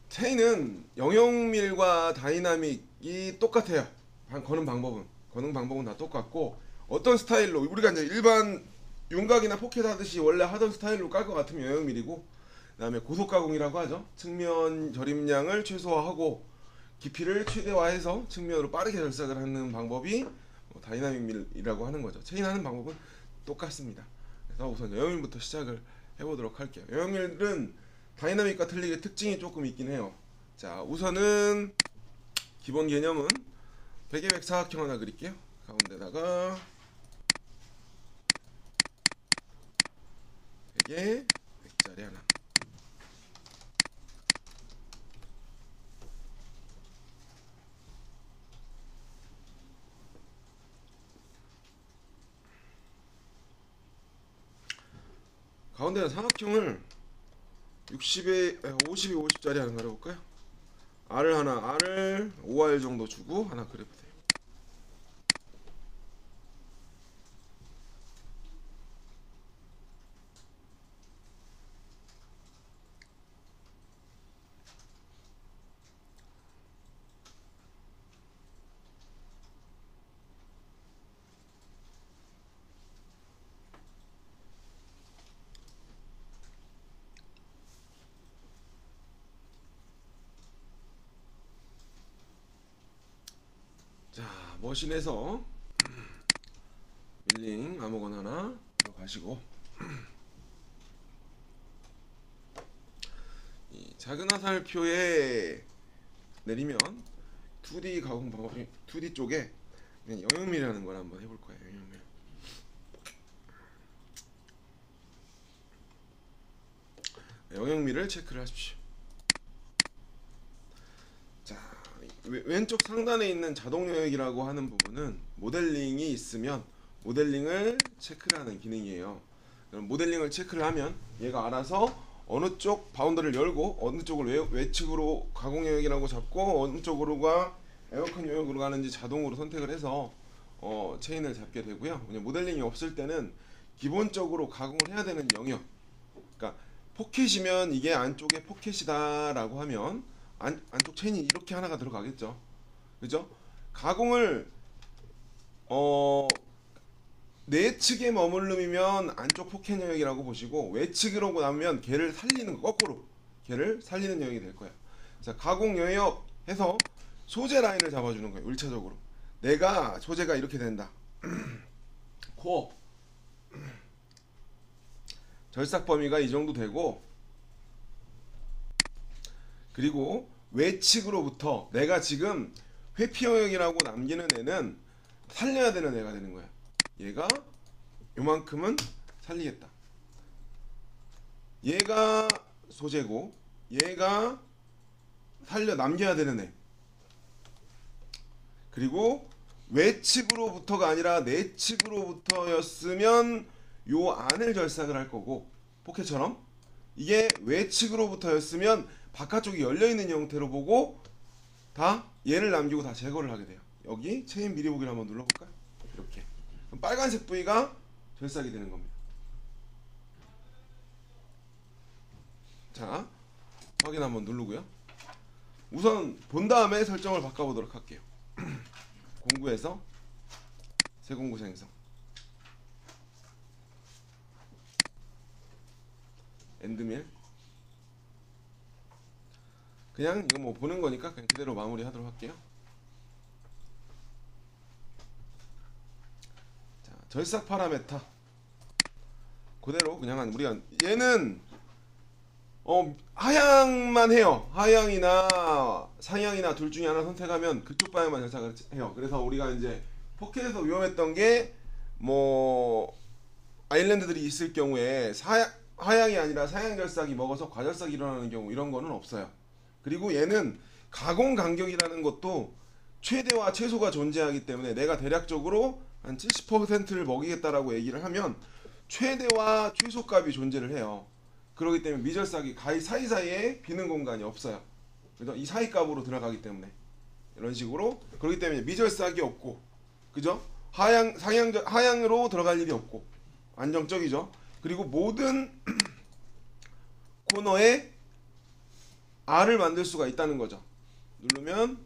체인은 영역밀과 다이나믹이 똑같아요. 거는 방법은 다 똑같고, 어떤 스타일로 우리가 이제 일반 윤곽이나 포켓 하듯이 원래 하던 스타일로 깔 것 같으면 영역밀이고, 그다음에 고속 가공이라고 하죠. 측면 절임량을 최소화하고 깊이를 최대화해서 측면으로 빠르게 절삭을 하는 방법이 다이나믹 밀이라고 하는 거죠. 체인하는 방법은 똑같습니다. 그래서 우선 영역밀부터 시작을 해보도록 할게요. 영역밀은 다이나믹과 틀리게 특징이 조금 있긴 해요. 자, 우선은 기본 개념은 백의 백사각형 하나 그릴게요. 가운데다가 백의 백자리 하나. 가운데는 삼각형을 50에 50짜리 하나 그려볼까요? R을 5R 정도 주고 하나 그려보세요. 자, 머신에서 밀링 아무거나 하나 들어가시고, 이 작은 화살표에 내리면 2D 가공 방법 중 2D 쪽에 그냥 영역밀이라는 걸 한번 해볼 거예요. 영역밀. 영역밀을 체크를 하십시오. 자, 왼쪽 상단에 있는 자동 영역이라고 하는 부분은 모델링이 있으면 모델링을 체크를 하는 기능이에요. 그럼 모델링을 체크를 하면 얘가 알아서 어느 쪽 바운더를 열고 어느 쪽을 외측으로 가공 영역이라고 잡고 어느 쪽으로가 에어컨 영역으로 가는지 자동으로 선택을 해서 체인을 잡게 되고요. 모델링이 없을 때는 기본적으로 가공을 해야 되는 영역, 그러니까 포켓이면 이게 안쪽에 포켓이다 라고 하면 안쪽 체인이 이렇게 하나가 들어가겠죠. 그죠? 가공을 내측에 머물름이면 안쪽 포켓 영역이라고 보시고, 외측으로 나오면 걔를 살리는 거, 거꾸로 걔를 살리는 영역이 될 거야. 자, 가공 영역 해서 소재 라인을 잡아주는 거예요. 1차적으로 내가 소재가 이렇게 된다. 코어 절삭 범위가 이 정도 되고, 그리고 외측으로부터 내가 지금 회피 영역이라고 남기는 애는 살려야 되는 애가 되는 거야. 얘가 요만큼은 살리겠다. 얘가 소재고 얘가 살려 남겨야 되는 애. 그리고 외측으로부터가 아니라 내측으로부터였으면 요 안을 절삭을 할 거고, 포켓처럼 이게 외측으로부터였으면 바깥쪽이 열려있는 형태로 보고 다 얘를 남기고 다 제거를 하게 돼요. 여기 체인 미리 보기를 한번 눌러볼까요? 이렇게. 그럼 빨간색 부위가 절삭이 되는 겁니다. 자, 확인 한번 누르고요. 우선 본 다음에 설정을 바꿔보도록 할게요. 공구에서 세공구 생성, 엔드밀. 그냥 이거 뭐 보는 거니까 그냥 그대로 마무리 하도록 할게요. 자, 절삭 파라메타 그대로 그냥 우리가 얘는 하향만 해요. 하향이나 상향이나 둘 중에 하나 선택하면 그쪽 방향만 절삭을 해요. 그래서 우리가 이제 포켓에서 위험했던 게 뭐 아일랜드들이 있을 경우에 하향이 아니라 상향 절삭이 먹어서 과절삭이 일어나는 경우, 이런 거는 없어요. 그리고 얘는 가공 간격이라는 것도 최대와 최소가 존재하기 때문에 내가 대략적으로 한 70%를 먹이겠다라고 얘기를 하면 최대와 최소 값이 존재를 해요. 그렇기 때문에 미절삭이 가위 사이사이에 비는 공간이 없어요. 그래서 이 사이 값으로 들어가기 때문에 이런 식으로, 그렇기 때문에 미절삭이 없고, 그죠? 하향으로 들어갈 일이 없고 안정적이죠. 그리고 모든 코너에 R을 만들 수가 있다는 거죠. 누르면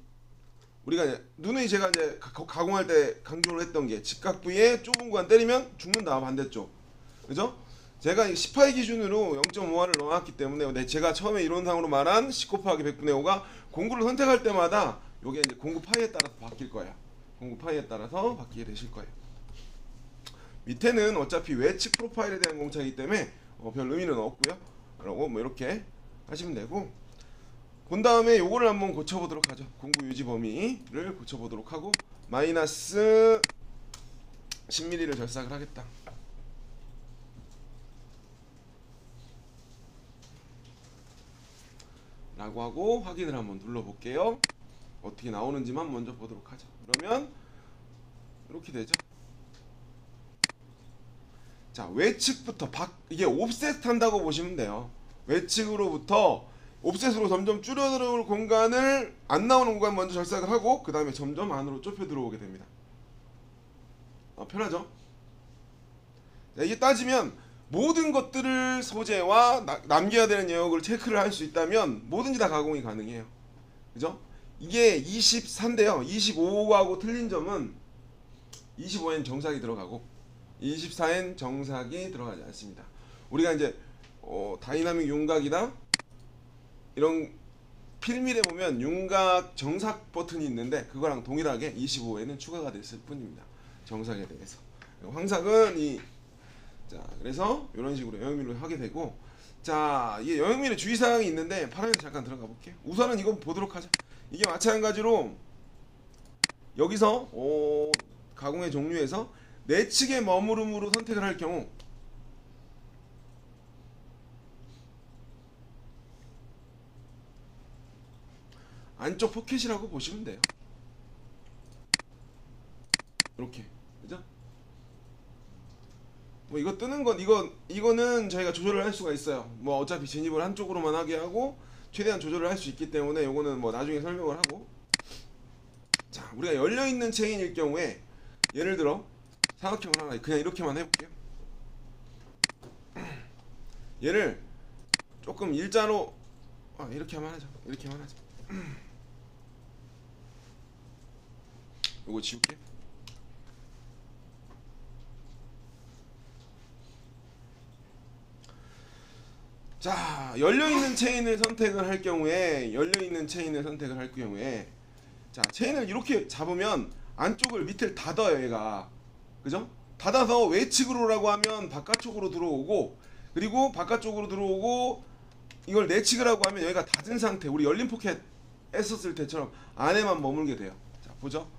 우리가 이제 누누이 제가 이제 가공할 때 강조를 했던 게 직각 부위에 좁은 구간 때리면 죽는다, 반대쪽. 그죠? 제가 10파이 기준으로 0.5R을 넣어놨기 때문에 제가 처음에 이론상으로 말한 10 곱하기 100분의 5가 공구를 선택할 때마다 요게 이제 공구 파이에 따라서 바뀔 거예요. 공구 파이에 따라서 바뀌게 되실 거예요. 밑에는 어차피 외측 프로파일에 대한 공차이기 때문에 별 의미는 없고요. 그리고 뭐 이렇게 하시면 되고, 본 다음에 요거를 한번 고쳐보도록 하죠. 공구 유지 범위를 고쳐보도록 하고, 마이너스 10mm를 절삭을 하겠다. 라고 하고 확인을 한번 눌러볼게요. 어떻게 나오는지만 먼저 보도록 하죠. 그러면 이렇게 되죠. 자, 외측부터 이게 옵셋 한다고 보시면 돼요. 외측으로부터 옵셋으로 점점 줄여 들어올 공간을 안 나오는 공간 먼저 절삭을 하고 그 다음에 점점 안으로 좁혀 들어오게 됩니다. 편하죠? 자, 이게 따지면 모든 것들을 소재와 남겨야 되는 영역을 체크를 할 수 있다면 뭐든지 다 가공이 가능해요. 그죠? 이게 24인데요. 25하고 틀린 점은 25엔 정삭이 들어가고 24엔 정삭이 들어가지 않습니다. 우리가 이제 다이나믹 윤곽이나 이런 필밀에 보면 윤곽 정삭 버튼이 있는데 그거랑 동일하게 25에는 추가가 됐을 뿐입니다. 정삭에 대해서. 황삭은 자, 그래서 이런 식으로 영역미를 하게 되고, 자, 이게 영역미의 주의사항이 있는데 파라미터 잠깐 들어가 볼게요. 우선은 이거 보도록 하자. 이게 마찬가지로 여기서 가공의 종류에서 내측의 머무름으로 선택을 할 경우 안쪽 포켓이라고 보시면 돼요. 이렇게, 그죠? 뭐 이거 뜨는 건 이거는 저희가 조절을 할 수가 있어요. 뭐 어차피 진입을 한쪽으로만 하게 하고 최대한 조절을 할 수 있기 때문에 요거는 뭐 나중에 설명을 하고. 자, 우리가 열려 있는 체인일 경우에 예를 들어 삼각형을 하나 그냥 이렇게만 해볼게요. 얘를 조금 일자로 이렇게만 하죠. 이렇게만 하죠. 요거 지울게. 자, 열려있는 체인을 선택을 할 경우에 자, 체인을 이렇게 잡으면 안쪽을 밑을 닫아요, 얘가. 그죠? 닫아서 외측으로라고 하면 바깥쪽으로 들어오고, 그리고 바깥쪽으로 들어오고 이걸 내측이라고 하면 여기가 닫은 상태, 우리 열린 포켓 했었을 때처럼 안에만 머물게 돼요. 자, 보죠.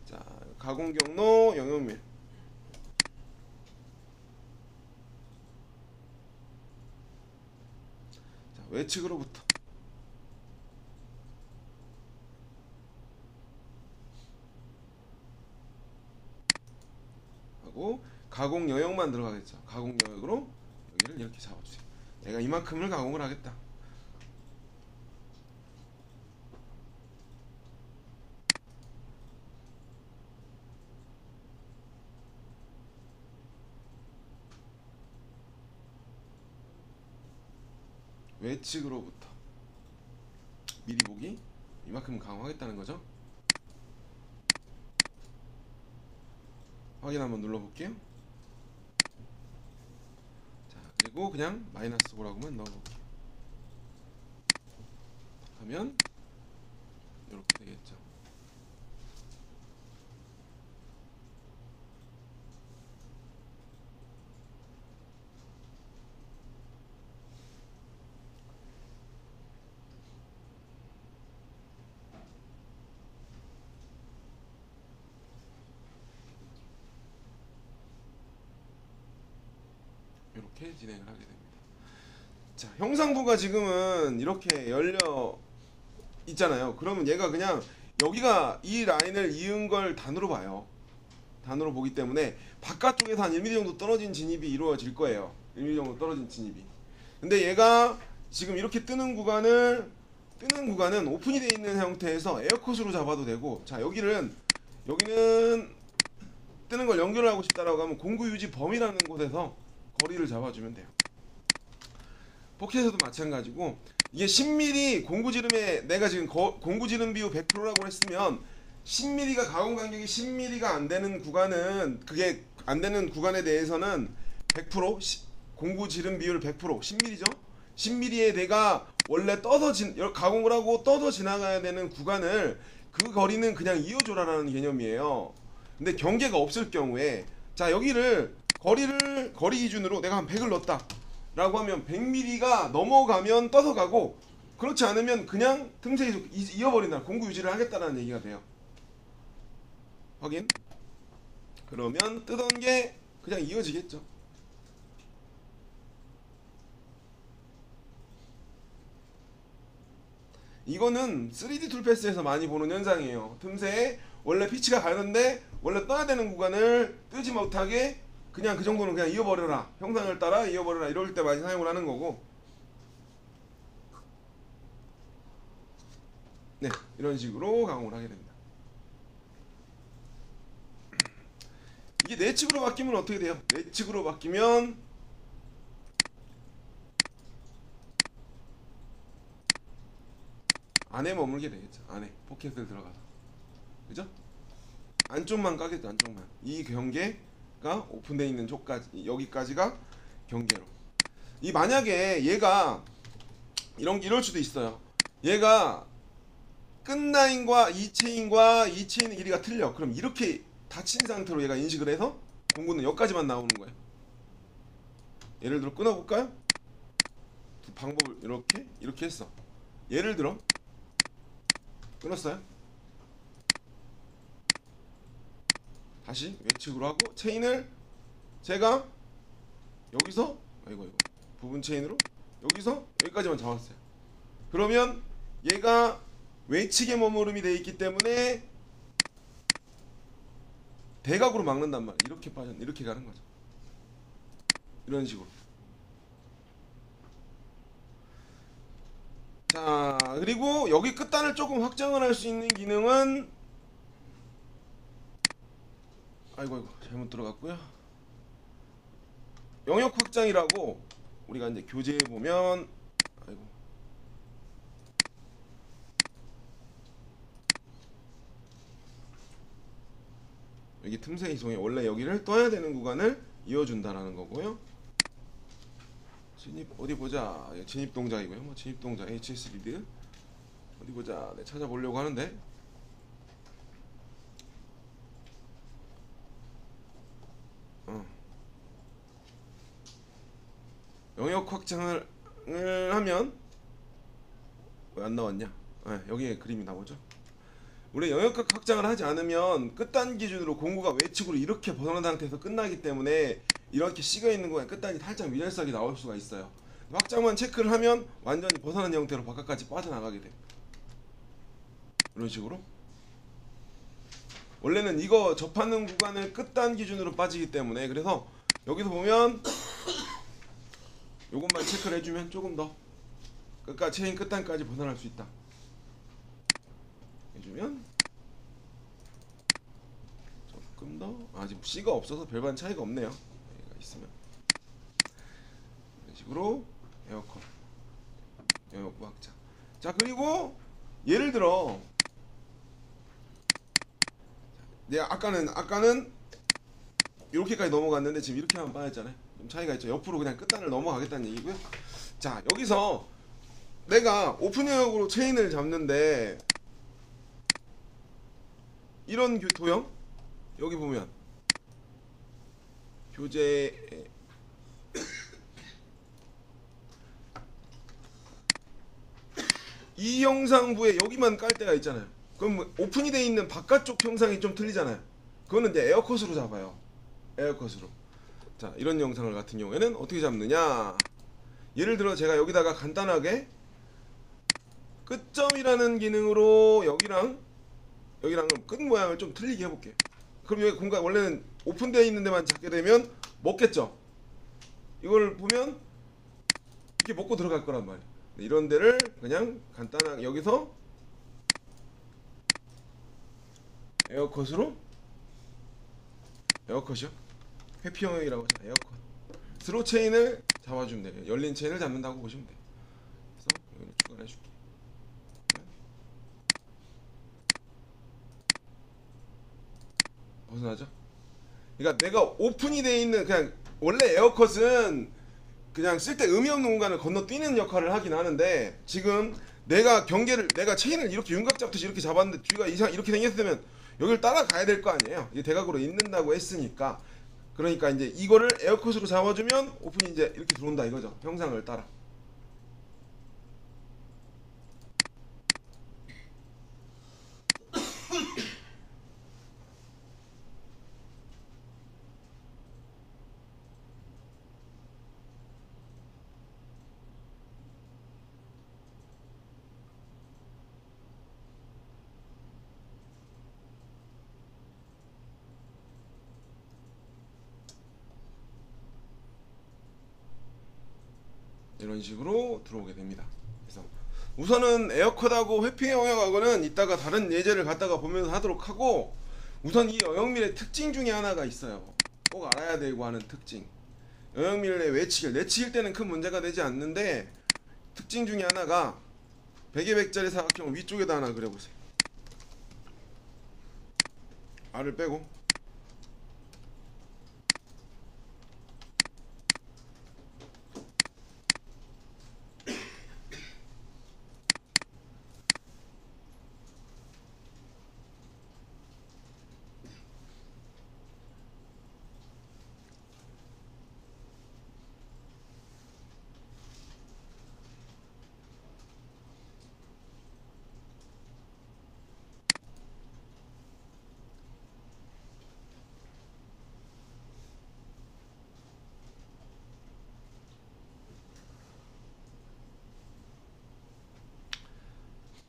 자, 가공 경로 영역밀. 자, 외측으로부터 하고 가공 영역만 들어가겠죠. 가공 영역으로 여기를 이렇게 잡아주세요. 내가 이만큼을 가공을 하겠다. 외측으로부터 미리 보기 이만큼 가공하겠다는 거죠. 확인 한번 눌러볼게요. 자, 그리고 그냥 마이너스 5라고만 넣어볼게요. 하면 이렇게 되겠죠. 이렇게 진행을 하게 됩니다. 자, 형상부가 지금은 이렇게 열려 있잖아요. 그러면 얘가 그냥 여기가 이 라인을 이은 걸 단으로 봐요. 단으로 보기 때문에 바깥쪽에서 한 1mm 정도 떨어진 진입이 이루어질 거예요. 1mm 정도 떨어진 진입이. 근데 얘가 지금 이렇게 뜨는 구간은 오픈이 되어 있는 형태에서 에어컷으로 잡아도 되고, 자, 여기는 뜨는 걸 연결을 하고 싶다라고 하면 공구 유지 범위라는 곳에서 거리를 잡아주면 돼요. 포켓에서도 마찬가지고 이게 10mm 공구지름에 내가 지금 공구지름 비율 100%라고 했으면 10mm가 가공 간격이 10mm가 안 되는 구간은 그게 안 되는 구간에 대해서는 100% 공구지름 비율 100% 10mm죠. 10mm에 내가 원래 가공을 하고 떠서 지나가야 되는 구간을 그 거리는 그냥 이어줘라라는 개념이에요. 근데 경계가 없을 경우에 자 여기를 거리 기준으로 내가 한 100을 넣었다 라고 하면 100mm가 넘어가면 떠서 가고 그렇지 않으면 그냥 틈새 이어버린다. 공구 유지를 하겠다라는 얘기가 돼요. 확인? 그러면 뜨던 게 그냥 이어지겠죠. 이거는 3D 툴패스에서 많이 보는 현상이에요. 틈새에 원래 피치가 가는데 원래 떠야 되는 구간을 뜨지 못하게 그냥 그 정도는 그냥 이어버려라. 형상을 따라 이어버려라. 이럴 때 많이 사용을 하는 거고. 네, 이런 식으로 가공을 하게 됩니다. 이게 내측으로 바뀌면 어떻게 돼요? 내측으로 바뀌면 안에 머물게 되겠죠. 안에 포켓을 들어가서, 그죠? 안쪽만 까겠죠. 안쪽만. 이 경계가 오픈되어 있는 쪽까지, 여기까지가 경계로. 이 만약에 얘가 이럴 수도 있어요. 얘가 끝라인과 이 체인과 이 체인의 길이가 틀려. 그럼 이렇게 닫힌 상태로 얘가 인식을 해서 공구는 여기까지만 나오는 거예요. 예를 들어 끊어볼까요? 두 방법을 이렇게 했어. 예를 들어 끊었어요. 다시 외측으로 하고 체인을 제가 여기서 부분 체인으로 여기서 여기까지만 잡았어요. 그러면 얘가 외측에 머무름이 되어 있기 때문에 대각으로 막는단 말이에요. 이렇게 가는 거죠. 이런 식으로. 자, 그리고 여기 끝단을 조금 확장을 할 수 있는 기능은 아이고 잘못 들어갔고요. 영역 확장이라고 우리가 이제 교재에 보면 여기 틈새 이송에 원래 여기를 떠야 되는 구간을 이어준다라는 거고요. 진입 어디 보자. 진입 동작이고요. 뭐 진입 동작 HS 리드 어디 보자. 네, 찾아보려고 하는데 영역 확장을 하면 왜 안 나왔냐? 네, 여기에 그림이 나오죠. 우리 영역 확장을 하지 않으면 끝단 기준으로 공구가 외측으로 이렇게 벗어난 상태에서 끝나기 때문에 이렇게 식어 있는 거에 끝단이 살짝 미달싹이 나올 수가 있어요. 확장만 체크를 하면 완전히 벗어난 형태로 바깥까지 빠져나가게 돼요. 이런 식으로. 원래는 이거 접하는 구간을 끝단 기준으로 빠지기 때문에 그래서 여기서 보면 요것만 체크를 해주면 조금 더 체인 끝단까지 벗어날 수 있다 해주면 조금 더 지금 C가 없어서 별반 차이가 없네요. 얘가 있으면 이런 식으로 에어컨 영역 확장. 자 그리고 예를 들어 내가 아까는 이렇게까지 넘어갔는데 지금 이렇게 하면 빠졌잖아요. 좀 차이가 있죠. 옆으로 그냥 끝단을 넘어가겠다는 얘기고요. 자 여기서 내가 오픈 영역으로 체인을 잡는데 이런 도형 여기 보면 교재 이 형상부에 여기만 깔 때가 있잖아요. 그럼 오픈이 되어 있는 바깥쪽 형상이 좀 틀리잖아요. 그거는 이제 에어컷으로 잡아요. 에어컷으로. 자 이런 영상을 같은 경우에는 어떻게 잡느냐. 예를 들어 제가 여기다가 간단하게 끝점이라는 기능으로 여기랑 끝 모양을 좀 틀리게 해볼게요. 그럼 여기 공간 원래는 오픈되어 있는 데만 잡게 되면 먹겠죠. 이걸 보면 이렇게 먹고 들어갈 거란 말이에요. 이런 데를 그냥 간단하게 여기서 에어컷이요? 회피 영역이라고 하죠. 에어컷 스로 체인을 잡아주면 돼요. 열린 체인을 잡는다고 보시면 돼요. 그래서 추가를 해줄게. 벗어나죠? 그러니까 내가 오픈이 돼 있는 그냥 원래 에어컷은 그냥 쓸 때 의미 없는 공간을 건너뛰는 역할을 하긴 하는데 지금 내가 경계를 내가 체인을 이렇게 윤곽 잡듯이 이렇게 잡았는데 뒤가 이상 이렇게 생겼으면 여기를 따라가야 될 거 아니에요. 이게 대각으로 있는다고 했으니까 그러니까 이제 이거를 에어컷으로 잡아주면 오픈이 이제 이렇게 들어온다 이거죠. 형상을 따라. 이런 식으로 들어오게 됩니다. 그래서 우선은 에어컷하고 회피 영역하고는 이따가 다른 예제를 갖다가 보면서 하도록 하고 우선 이 영역밀의 특징 중에 하나가 있어요. 꼭 알아야 되고 하는 특징. 영역밀의 내치길 때는 큰 문제가 되지 않는데 특징 중에 하나가 100의 100짜리 사각형 위쪽에다 하나 그려보세요. R을 빼고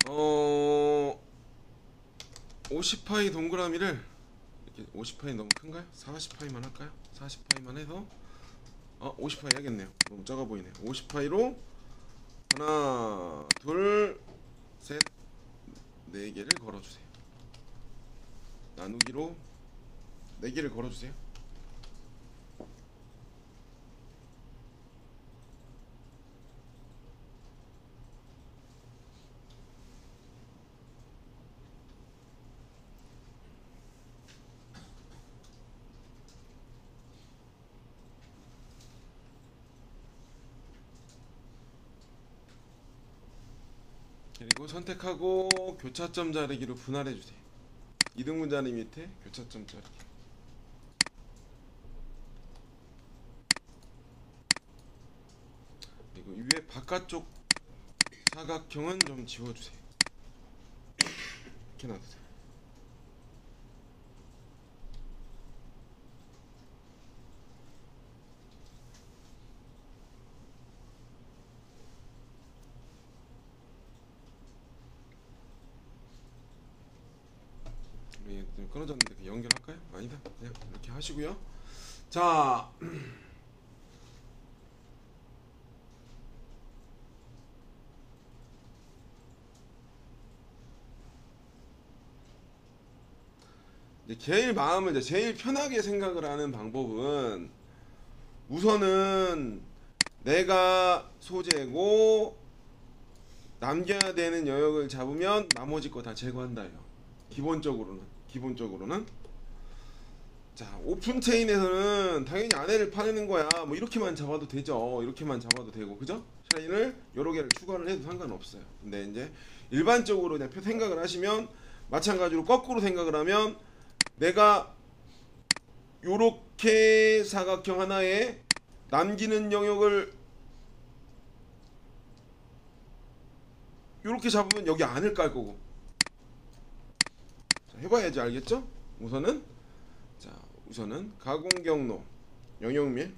어... 50파이 동그라미를 이렇게 50파이 너무 큰가요? 40파이만 할까요? 40파이만 해서 50파이 하겠네요. 너무 작아 보이네요. 50파이로 하나, 둘, 셋, 네 개를 걸어주세요. 나누기로 네 개를 걸어주세요. 그리고 선택하고 교차점 자르기로 분할해 주세요. 이등분 자리 밑에 교차점 자르기. 그리고 위에 바깥쪽 사각형은 좀 지워주세요. 이렇게 놔두세요. 좀 끊어졌는데 그 연결할까요? 아니다. 그냥 이렇게 하시고요. 자, 이제 제일 편하게 생각을 하는 방법은 우선은 내가 소재고 남겨야 되는 영역을 잡으면 나머지 거 다 제거한다요. 기본적으로는 자 오픈 체인에서는 당연히 안에를 파내는 거야. 뭐 이렇게만 잡아도 되죠. 이렇게만 잡아도 되고 그죠? 샤인을 여러 개를 추가를 해도 상관없어요. 근데 이제 일반적으로 그냥 생각을 하시면 마찬가지로 거꾸로 생각을 하면 내가 요렇게 사각형 하나에 남기는 영역을 요렇게 잡으면 여기 안을 깔 거고. 자, 해봐야지 알겠죠? 우선은 가공 경로 영역밀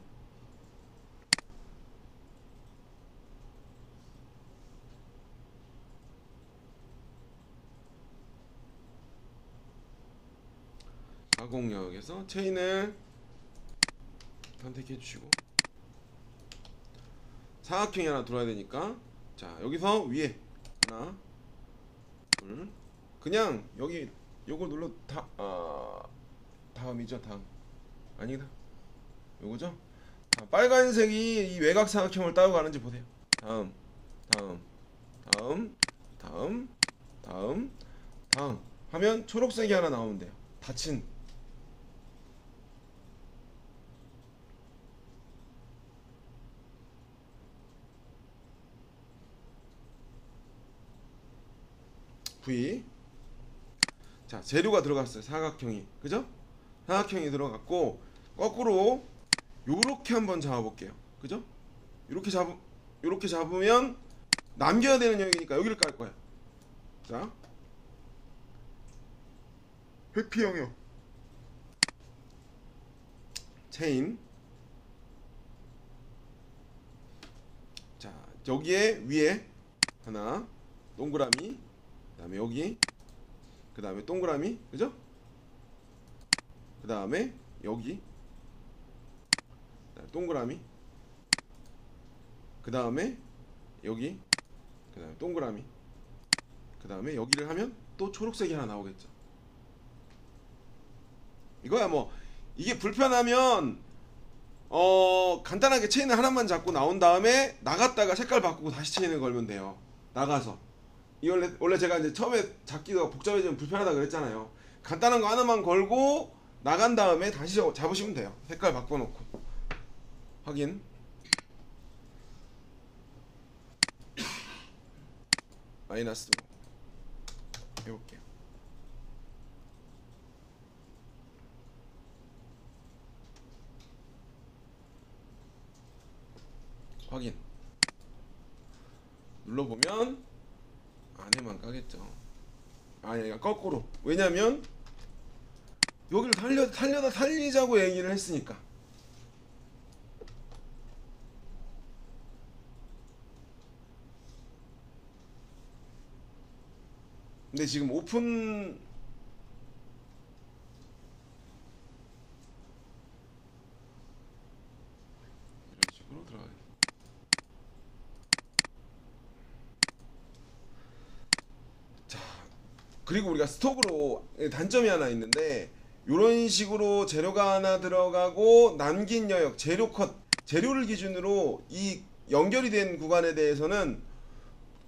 가공 영역에서 체인을 선택해 주시고 사각형이 하나 들어야 되니까 자 여기서 위에 하나 둘 그냥 여기 요거 눌러 다음이죠. 다음 아니다 요거죠. 빨간색이 이 외곽 사각형을 따고 가는지 보세요. 다음 다음, 다음, 다음, 다음 하면 초록색이 하나 나오면 돼요. 닫힌. V. 자, 재료가 들어갔어요. 사각형이. 그죠? 사각형이 들어갔고 거꾸로 요렇게 한번 잡아볼게요. 그죠? 요렇게 잡으면 남겨야 되는 영역이니까 여기를 깔 거야. 자, 회피 영역. 체인. 자, 여기에 위에 하나 동그라미, 그다음에 여기, 그다음에 동그라미, 그죠? 그다음에 여기, 그다음에 동그라미, 그다음에 여기, 그다음에 동그라미, 그다음에 여기를 하면 또 초록색이 하나 나오겠죠. 이거야 뭐. 이게 불편하면 간단하게 체인을 하나만 잡고 나온 다음에 나갔다가 색깔 바꾸고 다시 체인을 걸면 돼요. 나가서. 이 원래 제가 이제 처음에 잡기가 복잡해지면 불편하다 그랬잖아요. 간단한 거 하나만 걸고 나간 다음에 다시 잡으시면 돼요. 색깔 바꿔놓고. 확인. 마이너스 해볼게요. 확인. 눌러보면 안에만 까겠죠. 아니, 거꾸로. 왜냐면 여기를 살리자고 얘기를 했으니까. 근데 지금 오픈 이런 식으로 들어가요. 자, 그리고 우리가 스톡으로 단점이 하나 있는데 이런 식으로 재료가 하나 들어가고 남긴 영역, 재료 컷, 재료를 기준으로 이 연결이 된 구간에 대해서는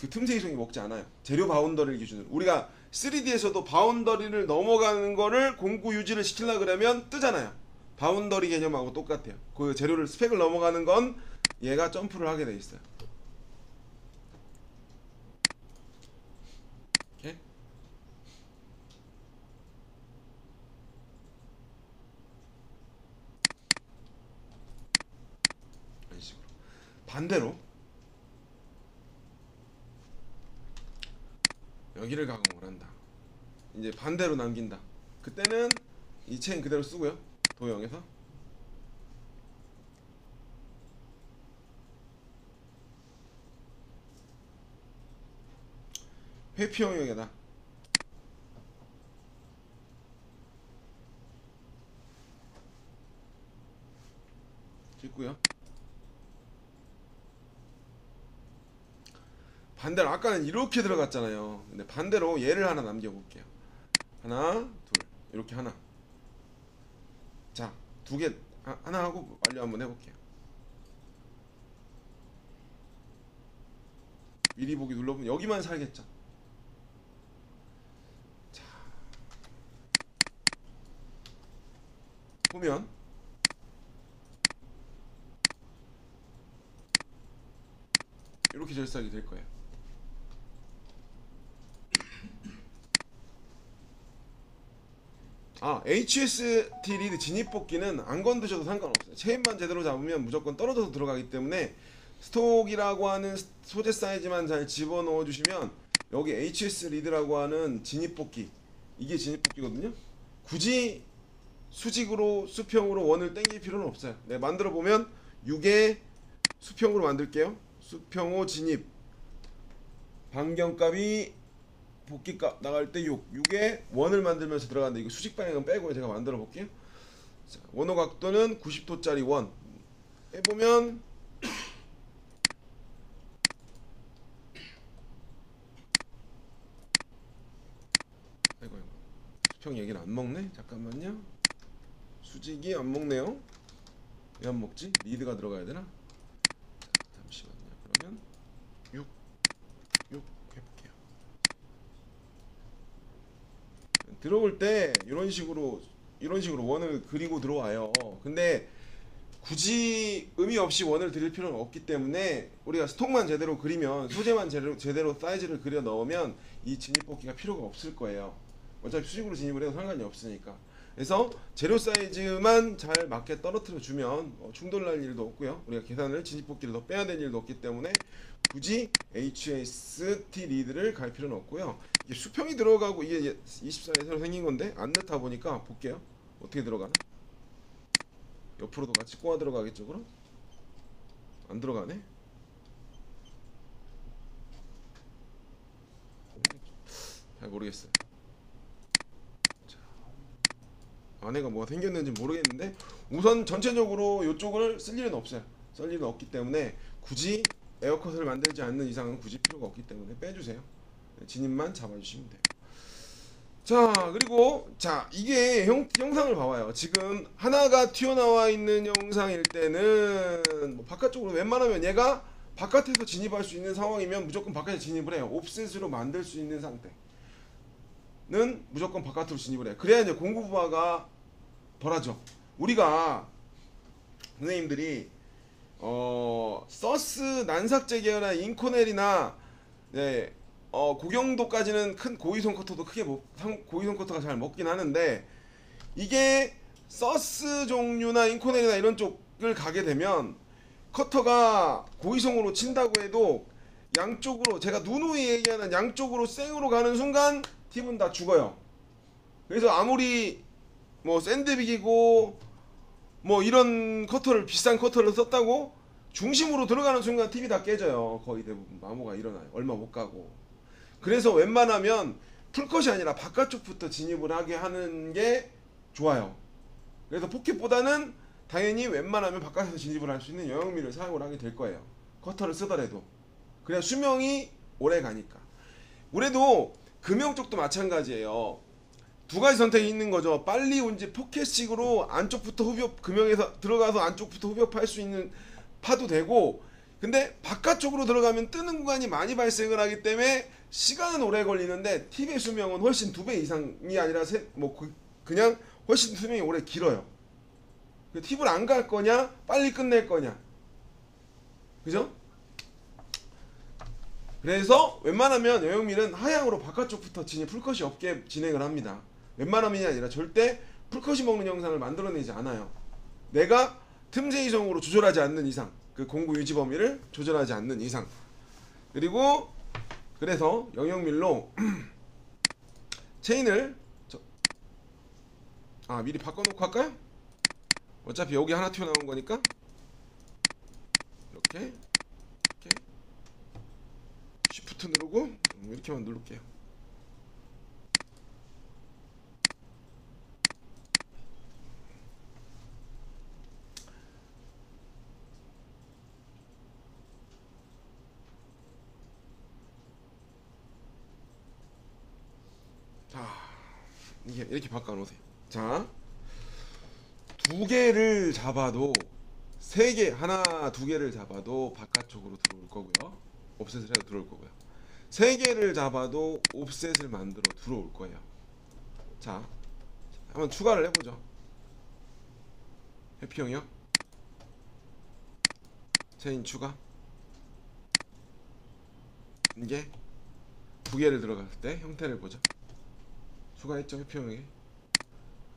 그 틈새 이송이 먹지 않아요. 재료 바운더리를 기준으로. 우리가 3D에서도 바운더리를 넘어가는 거를 공구 유지를 시키려 그러면 뜨잖아요. 바운더리 개념하고 똑같아요. 그 재료를 스펙을 넘어가는 건 얘가 점프를 하게 돼 있어요. 이렇게. 이런 식으로. 반대로 여기를 가공을 한다. 이제 반대로 남긴다. 그때는 이 체인 그대로 쓰고요. 도형에서 회피형에다 찍고요. 반대로 아까는 이렇게 들어갔잖아요. 근데 반대로 얘를 하나 남겨볼게요. 하나, 둘, 이렇게 하나. 자, 두 개 하나 하고 완료 한번 해볼게요. 미리 보기 눌러보면 여기만 살겠죠. 자, 보면 이렇게 절삭이 될 거예요. HST 리드 진입 뽑기는 안 건드셔도 상관없어요. 체인만 제대로 잡으면 무조건 떨어져서 들어가기 때문에 스톡이라고 하는 소재 사이즈만 잘 집어넣어 주시면 여기 HS 리드라고 하는 진입 뽑기, 이게 진입 뽑기거든요. 굳이 수직으로 수평으로 원을 당길 필요는 없어요. 네, 만들어 보면 6에 수평으로 만들게요. 수평 5 진입 반경값이 복귀값 나갈 때 6에 원을 만들면서 들어가는데 이거 수직 방향은 빼고 제가 만들어 볼게요. 자, 원호 각도는 90도짜리 원 해보면 아이고 수평 얘기를 안 먹네. 잠깐만요. 수직이 안 먹네요. 왜 안 먹지? 리드가 들어가야 되나? 자, 잠시만요. 그러면 6 들어올 때 이런 식으로 원을 그리고 들어와요. 근데 굳이 의미 없이 원을 그릴 필요는 없기 때문에 우리가 스톡만 제대로 그리면 소재만 제대로 사이즈를 그려 넣으면 이 진입법기가 필요가 없을 거예요. 어차피 수직으로 진입을 해도 상관이 없으니까. 그래서 재료 사이즈만 잘 맞게 떨어뜨려 주면 충돌 날 일도 없고요. 우리가 계산을 진입법기를 더 빼야 될 일도 없기 때문에 굳이 HST 리드를 갈 필요는 없고요. 이게 수평이 들어가고 이게 24에 새로 생긴 건데 안 넣다 보니까 볼게요. 어떻게 들어가나? 옆으로도 같이 꼬아 들어가겠죠, 그럼? 안 들어가네? 잘 모르겠어요. 자, 안에가 뭐가 생겼는지 모르겠는데 우선 전체적으로 이쪽을 쓸 일은 없어요. 쓸 일은 없기 때문에 굳이 에어컷을 만들지 않는 이상은 굳이 필요가 없기 때문에 빼주세요. 진입만 잡아주시면 돼요. 자, 그리고 자, 이게 영상을 봐봐요. 지금 하나가 튀어나와 있는 영상일 때는 뭐 바깥쪽으로 웬만하면 얘가 바깥에서 진입할 수 있는 상황이면 무조건 바깥에 진입을 해요. 옵셋으로 만들 수 있는 상태는 무조건 바깥으로 진입을 해요. 그래야 이제 공구부하가 덜하죠. 우리가 선생님들이 서스 난삭제 계열의 인코넬이나 네, 고경도까지는 큰 고위성 커터도 크게 고위성 커터가 잘 먹긴 하는데 이게 서스 종류나 인코넬이나 이런 쪽을 가게 되면 커터가 고위성으로 친다고 해도 양쪽으로 제가 누누이 얘기하는 양쪽으로 생으로 가는 순간 팁은 다 죽어요. 그래서 아무리 뭐 샌드빅이고 뭐 이런 커터를 비싼 커터를 썼다고 중심으로 들어가는 순간 팁이 다 깨져요. 거의 대부분 마모가 일어나요. 얼마 못 가고. 그래서 웬만하면 풀컷이 아니라 바깥쪽부터 진입을 하게 하는 게 좋아요. 그래서 포켓보다는 당연히 웬만하면 바깥에서 진입을 할 수 있는 영역미를 사용을 하게 될 거예요. 커터를 쓰더라도. 그래야 수명이 오래 가니까. 우리도 금형 쪽도 마찬가지예요. 두 가지 선택이 있는 거죠. 빨리 온지 포켓식으로 안쪽부터 흡입, 금형에서 들어가서 안쪽부터 흡입할 수 있는 파도 되고, 근데 바깥쪽으로 들어가면 뜨는 구간이 많이 발생을 하기 때문에 시간은 오래 걸리는데 팁의 수명은 훨씬 2배 이상이 아니라 그냥 훨씬 수명이 오래 길어요. 팁을 안 갈 거냐 빨리 끝낼 거냐, 그죠? 그래서 웬만하면 영역밀은 하향으로 바깥쪽부터 풀컷이 없게 진행을 합니다. 웬만함이 아니라 절대 풀컷이 먹는 영상을 만들어내지 않아요. 내가 틈새 이성으로 조절하지 않는 이상, 그 공구 유지 범위를 조절하지 않는 이상. 그리고 그래서 영역밀로 체인을 미리 바꿔놓고 할까요? 어차피 여기 하나 튀어나온 거니까 이렇게 쉬프트 누르고 이렇게만 누를게요. 자, 이렇게 바꿔놓으세요. 자, 두 개를 잡아도 하나 두 개를 잡아도 바깥쪽으로 들어올 거고요. 옵셋을 해도 들어올 거고요. 세 개를 잡아도 옵셋을 만들어 들어올 거예요. 자, 한번 추가를 해보죠. 회피형이요. 체인 추가. 이게 두 개를 들어갔을 때 형태를 보죠. 추가했죠, 회피형에게.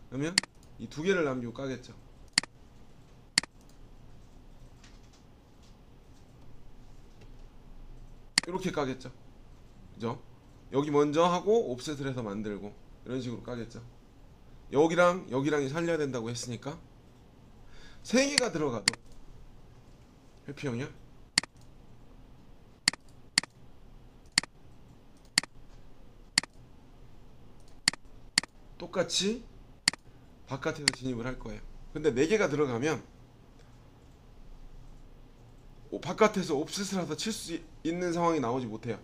그러면 이 두 개를 남기고 까겠죠. 이렇게 까겠죠. 그죠? 여기 먼저 하고 옵셋을 해서 만들고 이런 식으로 까겠죠. 여기랑 여기랑이 살려야 된다고 했으니까 세 개가 들어가도 회피형이야. 똑같이 바깥에서 진입을 할 거예요. 근데 4개가 들어가면 바깥에서 옵셋을 해서 칠 수 있는 상황이 나오지 못해요.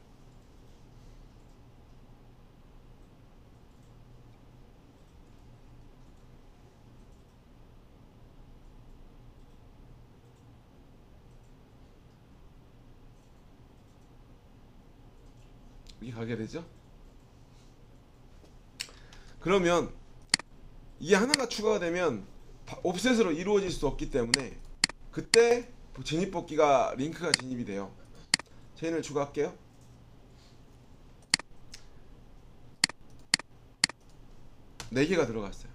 이렇게 가게 되죠. 그러면 이게 하나가 추가가 되면 옵셋으로 이루어질 수 없기 때문에 그때 진입 뽑기가 링크가 진입이 돼요. 체인을 추가할게요. 네 개가 들어갔어요.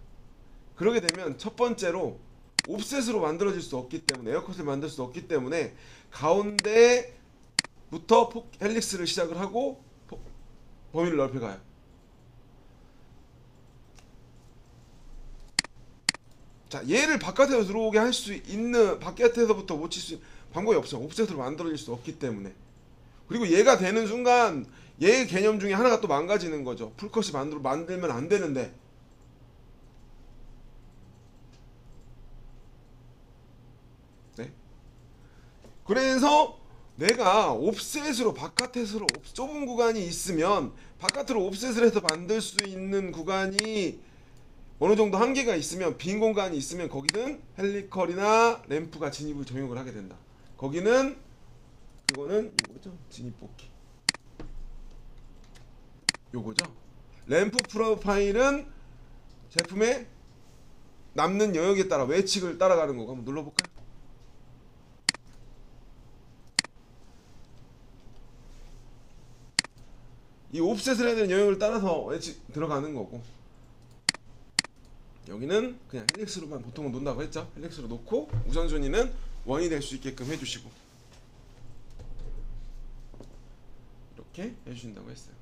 그러게 되면 첫 번째로 옵셋으로 만들어질 수 없기 때문에, 에어컷을 만들 수 없기 때문에 가운데부터 헬릭스를 시작을 하고 범위를 넓혀가요. 자, 얘를 바깥에서 들어오게 할 수 있는, 바깥에서부터 못 칠 수 있는 방법이 없어요. 옵셋으로 만들어질 수 없기 때문에. 그리고 얘가 되는 순간 얘의 개념 중에 하나가 또 망가지는 거죠. 풀컷이 만들면 안 되는데. 네. 그래서 내가 옵셋으로 바깥에서 좁은 구간이 있으면 바깥으로 옵셋을 해서 만들 수 있는 구간이 어느 정도 한계가 있으면, 빈 공간이 있으면 거기는 헬리컬이나 램프가 진입을 적용을 하게 된다. 거기는 그거는 이거죠. 진입 뽑기. 요거죠. 램프 프로파일은 제품의 남는 영역에 따라 외측을 따라가는 거고. 한번 눌러볼까요? 이 옵셋을 해야 되는 영역을 따라서 외측 들어가는 거고, 여기는 그냥 헬릭스로만 보통은 놓는다고 했죠. 헬릭스로 놓고 우선순위는 원이 될 수 있게끔 해주시고, 이렇게 해주신다고 했어요.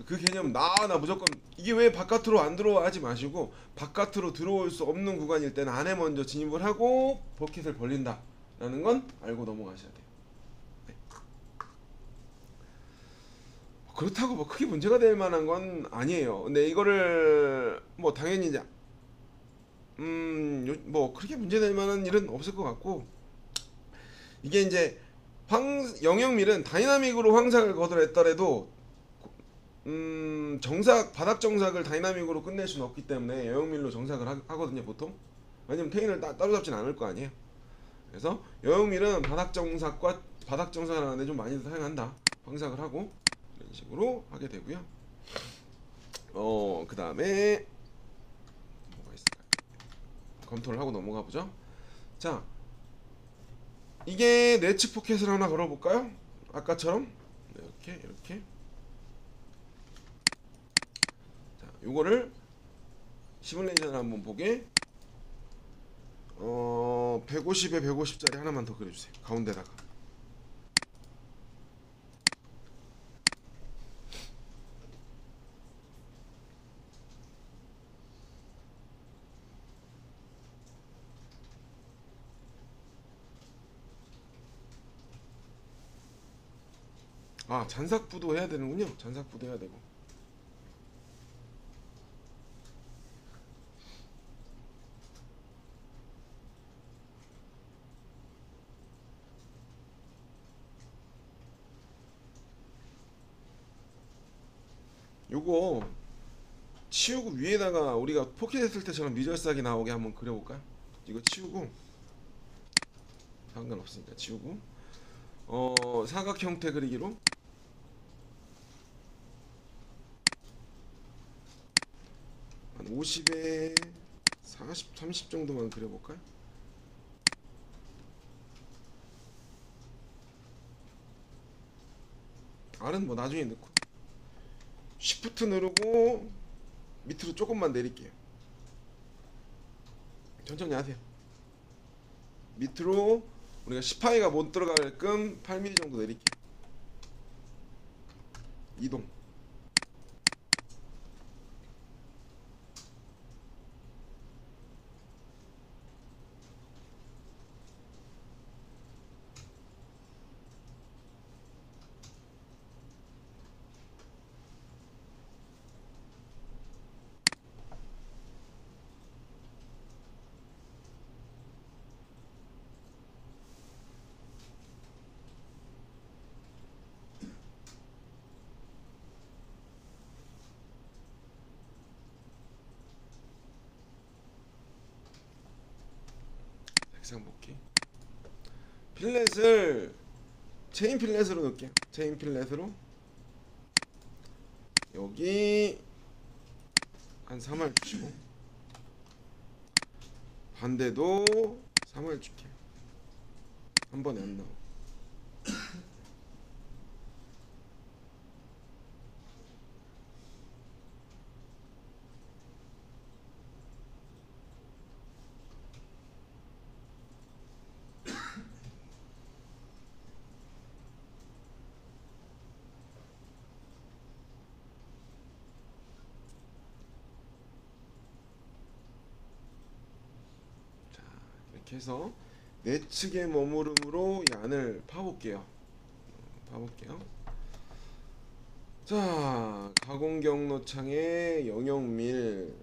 그 개념 나 무조건 이게 왜 바깥으로 안 들어와 하지 마시고, 바깥으로 들어올 수 없는 구간일 때는 안에 먼저 진입을 하고 버킷을 벌린다 라는 건 알고 넘어가셔야 돼요. 네. 그렇다고 뭐 크게 문제가 될 만한 건 아니에요. 근데 이거를 뭐 당연히 이제 뭐 크게 문제될 만한 일은 없을 것 같고, 이게 이제 영역밀은 다이나믹으로 황삭을 걷어냈더라도 바닥 정삭을 다이나믹으로 끝낼 수는 없기 때문에 영역밀로 정삭을 하거든요 보통. 왜냐면 테인을 따로 잡진 않을 거 아니에요. 그래서 영역밀은 바닥 정삭을 하는데 좀 많이 사용한다. 황삭을 하고 이런 식으로 하게 되고요. 그 다음에 뭐가 있을까요? 검토를 하고 넘어가 보죠. 자, 이게 내측 포켓을 하나 걸어볼까요? 아까처럼 이렇게 자, 요거를 시뮬레이션을 한번 보게 150에 150짜리 하나만 더 그려주세요. 가운데다가. 아, 잔삭부도 해야 되는군요. 잔삭부도 해야 되고. 요거 치우고 위에다가 우리가 포켓 했을 때처럼 미절삭이 나오게 한번 그려볼까요? 이거 치우고, 상관없으니까 치우고, 사각 형태 그리기로 한 50에 40, 30 정도만 그려볼까요? R은 뭐 나중에 넣고, Shift 누르고 밑으로 조금만 내릴게요. 천천히 하세요. 밑으로 우리가 10파이가 못 들어가게끔 8mm 정도 내릴게요. 이동. 색상 복귀. 필렛을 체인 필렛으로 넣을게요. 체인 필렛으로 여기 한 3할 주시고 반대도 3할 줄게. 한 번에 안 나와. 이렇게 해서 내측의 머무름으로 이 안을 파볼게요. 자, 가공 경로창에 영역밀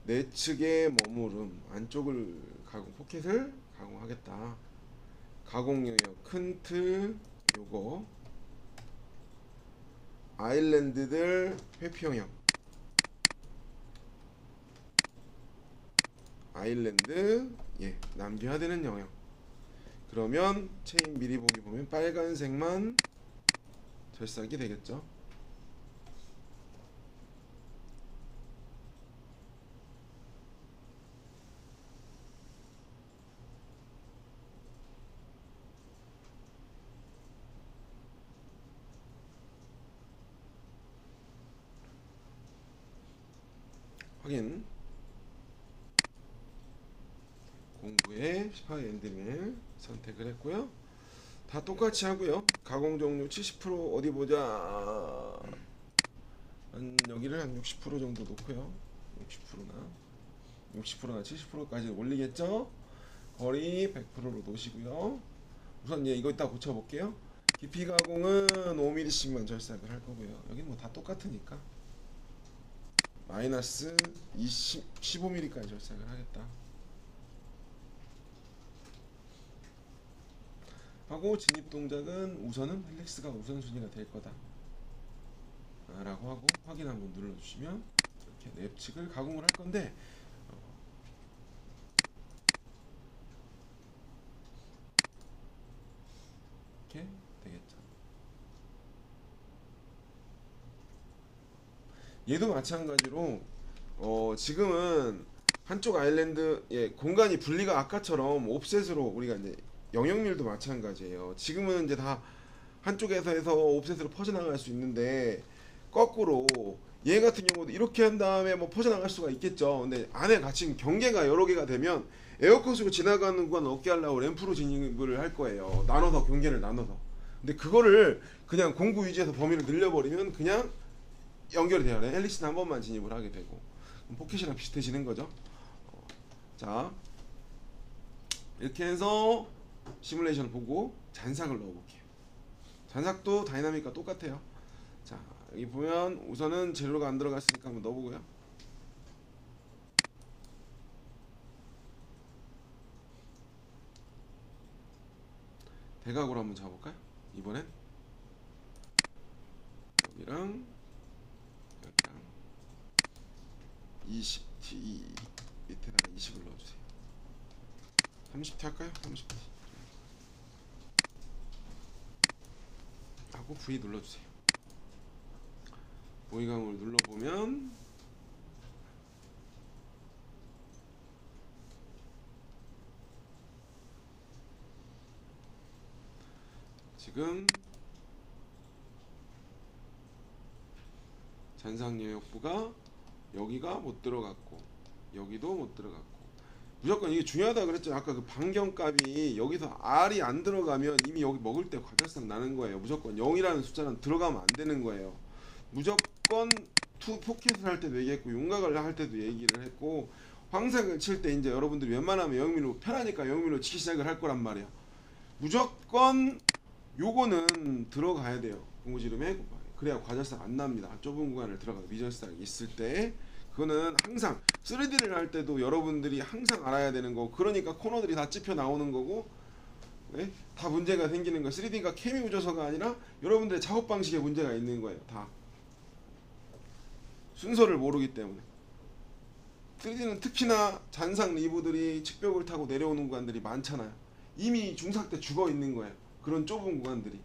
내측의 머무름 안쪽을 가공 포켓을 가공하겠다. 가공 영역 큰 틀 요거 아일랜드들 회피 영역 아일랜드 남겨야 되는 영역. 그러면 체인 미리 보기 보면 빨간색만 절삭이 되겠죠. 확인. 공구에 스파이 엔드밀 선택을 했고요. 다 똑같이 하고요. 가공 종류 70% 어디 보자. 여기를 한 60% 정도 놓고요. 60%나 70%까지 올리겠죠. 거리 100%로 놓으시고요. 우선 이거 이따 고쳐볼게요. 깊이 가공은 5mm씩만 절삭을 할 거고요. 여긴 뭐 다 똑같으니까 마이너스 15mm까지 절삭을 하겠다 하고, 진입 동작은 우선은 헬릭스가 우선순위가 될 거다 라고 하고 확인 한번 눌러주시면 이렇게 냅측을 가공을 할 건데 이렇게 되겠죠. 얘도 마찬가지로 지금은 한쪽 아일랜드 공간이 분리가 아까처럼 옵셋으로 우리가 이제 영역밀도 마찬가지예요. 지금은 이제 다 한쪽에서 해서 옵셋으로 퍼져나갈 수 있는데 거꾸로 얘 같은 경우도 이렇게 한 다음에 뭐 퍼져나갈 수가 있겠죠. 근데 안에 갇힌 경계가 여러 개가 되면 에어컷으로 지나가는 건 없게 하려고 램프로 진입을 할 거예요. 나눠서 경계를 나눠서. 근데 그거를 그냥 공구 위주에서 범위를 늘려버리면 그냥 연결이 돼요. 헬릭스는 한 번만 진입을 하게 되고 포켓이랑 비슷해지는 거죠. 자, 이렇게 해서 시뮬레이션을 보고 잔삭을 넣어볼게요. 잔삭도 다이나믹과 똑같아요. 자, 여기 보면 우선은 재료가 안 들어갔으니까 한번 넣어보고요. 대각으로 한번 잡아볼까요? 이번엔 여기랑 20T 밑에다가 20을 넣어주세요. 30T 할까요? 30T 하고 V 눌러주세요. V강을 눌러보면 지금 잔상여역부가 여기가 못 들어갔고 여기도 못 들어갔고, 무조건 이게 중요하다 그랬죠. 아까 그 반경값이 여기서 R이 안 들어가면 이미 여기 먹을 때 과절상 나는 거예요. 무조건 0이라는 숫자는 들어가면 안 되는 거예요. 무조건 투 포켓을 할 때도 얘기했고 윤곽을 할 때도 얘기를 했고, 황색을 칠 때 이제 여러분들이 웬만하면 0밀로 편하니까 0밀로 치기 시작을 할 거란 말이야. 무조건 요거는 들어가야 돼요. 공구지름에. 그래야 과절상 안 납니다. 좁은 구간을 들어가서 미절삭이 있을 때. 그거는 항상 3D를 할 때도 여러분들이 항상 알아야 되는 거고, 그러니까 코너들이 다 찝혀 나오는 거고, 네? 다 문제가 생기는 거예요. 3D가 케미 우저서가 아니라 여러분들의 작업 방식에 문제가 있는 거예요. 다 순서를 모르기 때문에. 3D는 특히나 잔상 리브들이 측벽을 타고 내려오는 구간들이 많잖아요. 이미 중삭 때 죽어 있는 거예요. 그런 좁은 구간들이.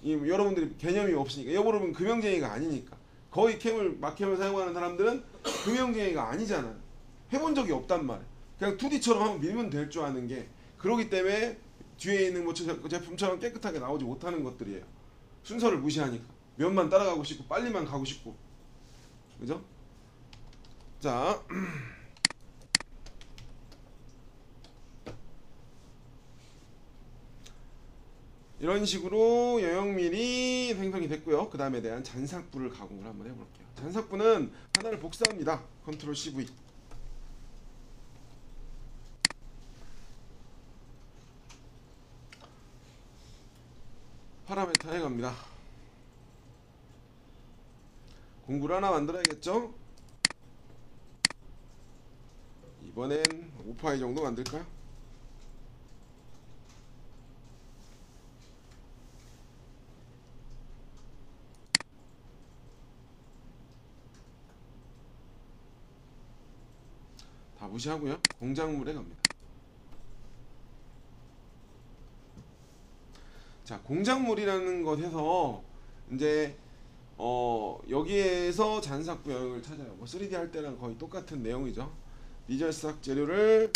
여러분들이 개념이 없으니까, 여러분 금형쟁이가 아니니까, 거의 마캠을 사용하는 사람들은 금형쟁이가 아니잖아요. 해본 적이 없단 말이에요. 그냥 2D처럼 한번 밀면 될 줄 아는 게, 그러기 때문에 뒤에 있는 뭐 제품처럼 깨끗하게 나오지 못하는 것들이에요. 순서를 무시하니까 면만 따라가고 싶고 빨리만 가고 싶고, 그죠? 자, 이런 식으로 영역밀이 생성이 됐고요. 그 다음에 대한 잔삭부를 가공을 한번 해볼게요. 잔삭부는 하나를 복사합니다. 컨트롤 CV. 파라메타에 갑니다. 공구를 하나 만들어야겠죠? 이번엔 5파이 정도 만들까요? 다 무시하고요. 공작물에 갑니다. 자, 공작물이라는 것에서 이제 여기에서 잔삭부 영역을 찾아요. 뭐 3D 할 때랑 거의 똑같은 내용이죠. 미절삭 재료를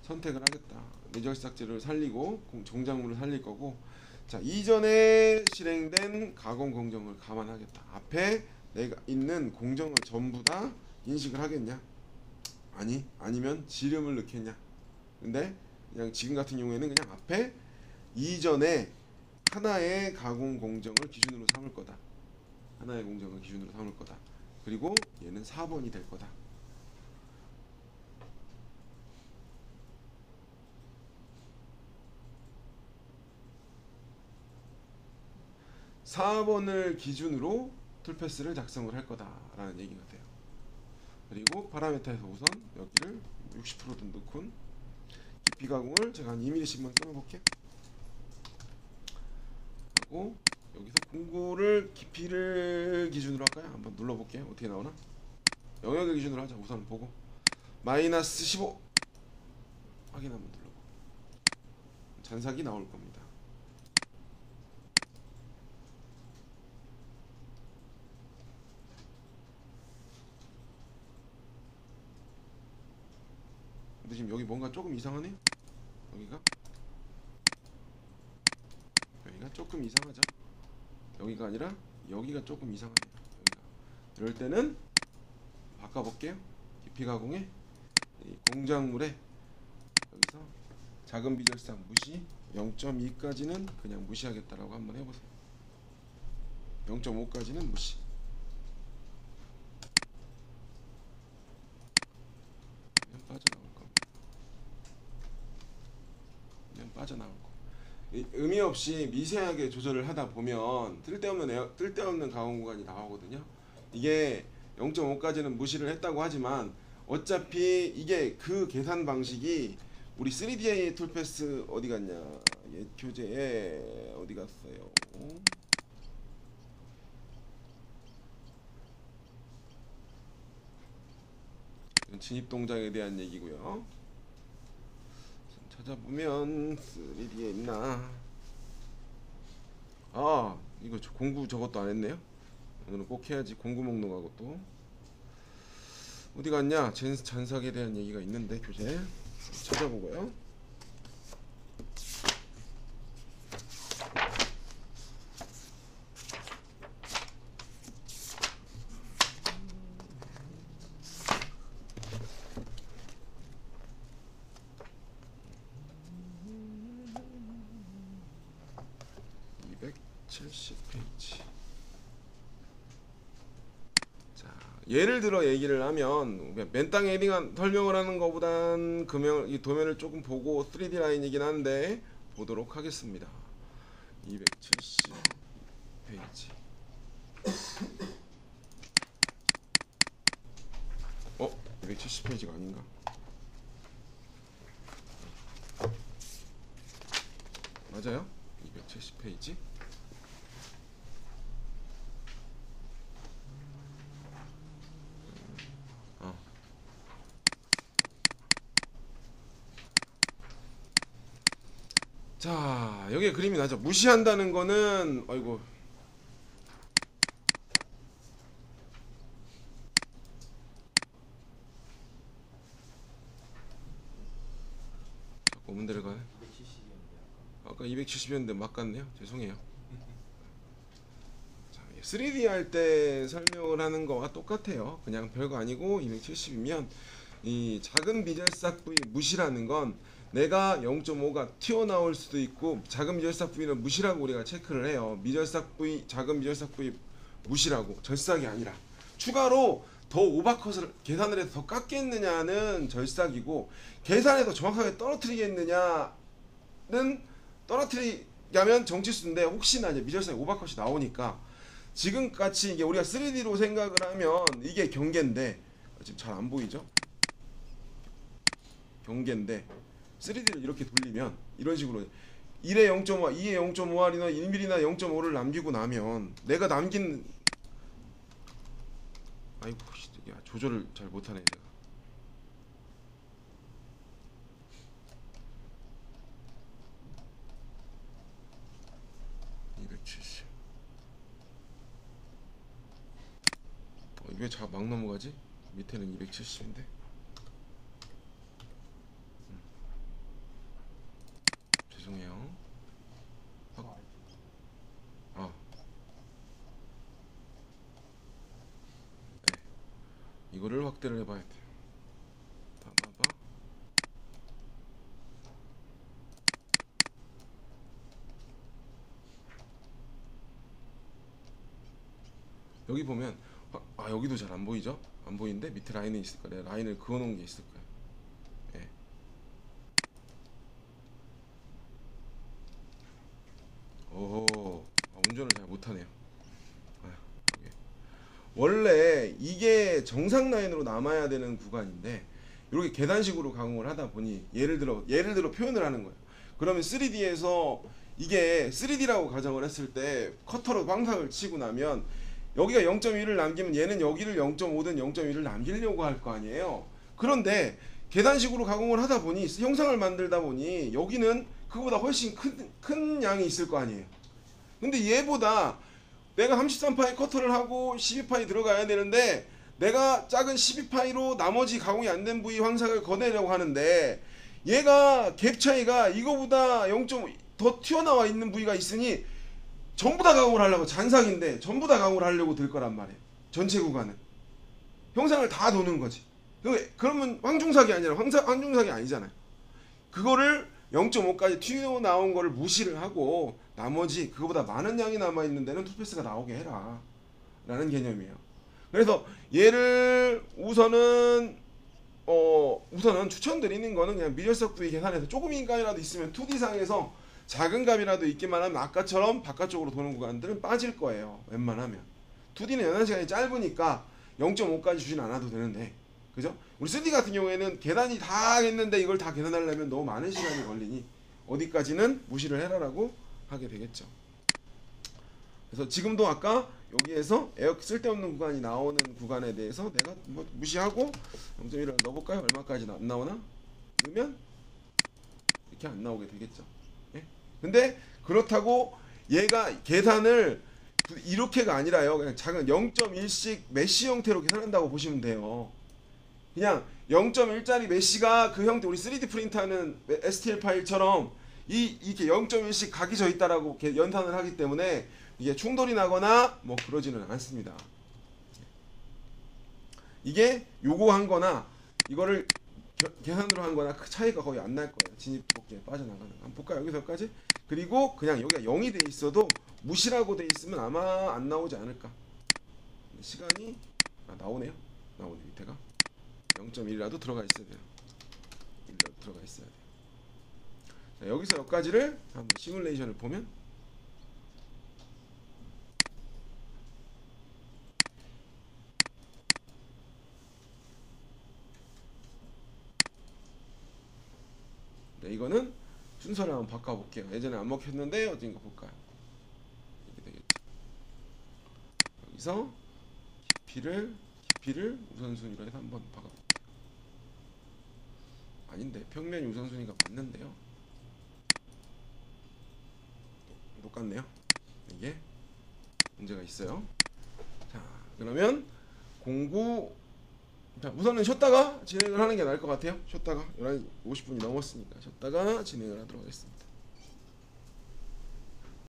선택을 하겠다. 미절삭 재료를 살리고 종작물을 살릴 거고, 자, 이전에 실행된 가공 공정을 감안하겠다. 앞에 내가 있는 공정을 전부 다 인식을 하겠냐? 아니면 지름을 넣겠냐? 근데 그냥 지금 같은 경우에는 그냥 앞에 이전에 하나의 가공 공정을 기준으로 삼을 거다. 하나의 공정을 기준으로 삼을 거다. 그리고 얘는 4번이 될 거다. (4번을) 기준으로 툴패스를 작성을 할 거다라는 얘기가 돼요. 그리고 파라메타에서 우선 여기를 60%도 넣고, 깊이 가공을 제가 한 2mm씩만 끊어볼게요. 하고 여기서 공구를 깊이를 기준으로 할까요? 한번 눌러볼게요. 어떻게 나오나? 영역을 기준으로 하자. 우선 보고 마이너스 15 확인 한번 눌러보고 잔삭이 나올 겁니다. 근데 지금 여기 뭔가 조금 이상하네요. 여기가 조금 이상하죠. 여기가 아니라 여기가 조금 이상하네요. 여기가. 이럴 때는 바꿔볼게요. 깊이 가공에 이 공작물에 여기서 작은 비절삭 무시, 0.2까지는 그냥 무시하겠다라고 한번 해보세요. 0.5까지는 무시. 그냥 빠져나올 겁니다. 그냥 빠져나올 거. 의미 없이 미세하게 조절을 하다 보면 뜰데없는 가공 구간이 나오거든요. 이게 0.5까지는 무시를 했다고 하지만 어차피 이게 그 계산 방식이 우리 3D 툴패스 어디 갔냐? 옛 교재에 어디 갔어요? 진입 동작에 대한 얘기고요. 찾아보면 3D에 있나? 아, 이거 공구 저것도 안 했네요. 오늘은 꼭 해야지. 공구 목록하고 또 어디 갔냐? 잔삭에 대한 얘기가 있는데 교재 찾아보고요. 예를 들어 얘기를 하면 맨땅에 헤딩한 설명을 하는 것보단 이 도면을 조금 보고 3D 라인이긴 한데 보도록 하겠습니다. 270페이지. 270페이지가 아닌가? 맞아요? 270페이지. 자, 여기에 그림이 나죠. 무시한다는 거는 아이고 자꾸 문제를 가네. 아까 270이었는데 막 갔네요. 죄송해요. 자, 3D 할 때 설명을 하는 거와 똑같아요. 그냥 별거 아니고 270이면 이 작은 미절삭 부위 무시라는 건 내가 0.5가 튀어나올 수도 있고 작은 미절삭 부위는 무시라고 우리가 체크를 해요. 미절삭 부위, 작은 미절삭 부위 무시라고, 절삭이 아니라 추가로 더 오버컷을 계산을 해서 더 깎겠느냐는 절삭이고, 계산해서 정확하게 떨어뜨리겠느냐는 떨어뜨리려면 정치수인데 혹시나 이제 미절삭 오버컷이 나오니까 지금같이 이게 우리가 3D로 생각을 하면 이게 경계인데 지금 잘 안 보이죠? 경계인데 3D를 이렇게 돌리면 이런 식으로 1에 0.5, 2에 0.5R이나 1mm나 0.5를 남기고 나면 내가 남긴 아이고 야, 조절을 잘 못하네 제가. 왜 자 막 넘어가지? 밑에는 270인데. 죄송해요. 네. 이거를 확대를 해봐야 돼. 봐봐. 여기 보면 여기도 잘 안 보이죠? 안 보이는데 밑에 라인이 있을 거야. 내가 라인을 그어놓은 게 있을 거야. 예. 오호. 운전을 잘 못하네요. 원래 이게 정상 라인으로 남아야 되는 구간인데 이렇게 계단식으로 가공을 하다 보니 예를 들어 표현을 하는 거예요. 그러면 3D에서 이게 3D라고 가정을 했을 때 커터로 광상을 치고 나면 여기가 0.1을 남기면 얘는 여기를 0.5든 0.1을 남기려고 할 거 아니에요. 그런데 계단식으로 가공을 하다 보니 형상을 만들다 보니 여기는 그거보다 훨씬 큰 양이 있을 거 아니에요. 근데 얘보다 내가 33파이 커터를 하고 12파이 들어가야 되는데 내가 작은 12파이로 나머지 가공이 안 된 부위 황삭을 거내려고 하는데 얘가 갭 차이가 이거보다 0.5 더 튀어나와 있는 부위가 있으니 전부 다 가공을 하려고, 잔상인데 전부 다 가공을 하려고 들 거란 말이에요. 전체 구간은 형상을 다 도는 거지. 그러면 황중삭이 아니라 황중삭이 아니잖아요. 그거를 0.5까지 튀어나온 거를 무시를 하고 나머지 그거보다 많은 양이 남아있는 데는 투패스가 나오게 해라 라는 개념이에요. 그래서 얘를 우선은 추천드리는 거는 그냥 미절삭 부위 계산해서 조금인 값이라도 있으면 2D상에서 작은 값이라도 있기만 하면 아까처럼 바깥쪽으로 도는 구간들은 빠질 거예요. 웬만하면 2D는 연한시간이 짧으니까 0.5까지 주진 않아도 되는데, 그죠? 우리 3D 같은 경우에는 계단이 다 했는데 이걸 다 계산하려면 너무 많은 시간이 걸리니 어디까지는 무시를 해라라고 하게 되겠죠. 그래서 지금도 아까 여기에서 쓸데없는 구간이 나오는 구간에 대해서 내가 뭐 무시하고 0.1을 넣어볼까요? 얼마까지 안 나오나? 넣으면 이렇게 안 나오게 되겠죠. 예? 근데 그렇다고 얘가 계산을 이렇게가 아니라요. 그냥 작은 0.1씩 메쉬 형태로 계산한다고 보시면 돼요. 그냥 0.1짜리 메쉬가 그 형태, 우리 3D 프린트하는 STL 파일처럼 이렇게 0.1씩 각이 져 있다라고 연산을 하기 때문에 이게 충돌이 나거나 뭐 그러지는 않습니다. 이게 요거 한 거나 이거를 계산으로 한 거나 그 차이가 거의 안 날 거예요. 진입복귀에 빠져나가는. 한번 볼까요? 여기서까지. 그리고 그냥 여기가 0이 돼 있어도 무시라고 돼 있으면 아마 안 나오지 않을까. 시간이 나오네요. 나오네. 밑에가 0.1이라도 들어가 있어야 돼요. 1이라도 들어가 있어야 돼요. 자, 여기서 여기까지를 한번 시뮬레이션을 보면 네, 이거는 순서를 한번 바꿔볼게요. 예전에 안 먹혔는데 어딘가 볼까요? 이렇게 되겠죠. 여기서 깊이를 우선순위로 해서 한번 바꿔볼게요. 아닌데 평면이 우선순위가 맞는데요. 똑같네요. 이게 문제가 있어요. 자, 그러면 09. 자, 우선은 쉬었다가 진행을 하는 게 나을 것 같아요. 쉬었다가 11시 50분이 넘었으니까 쉬었다가 진행을 하도록 하겠습니다.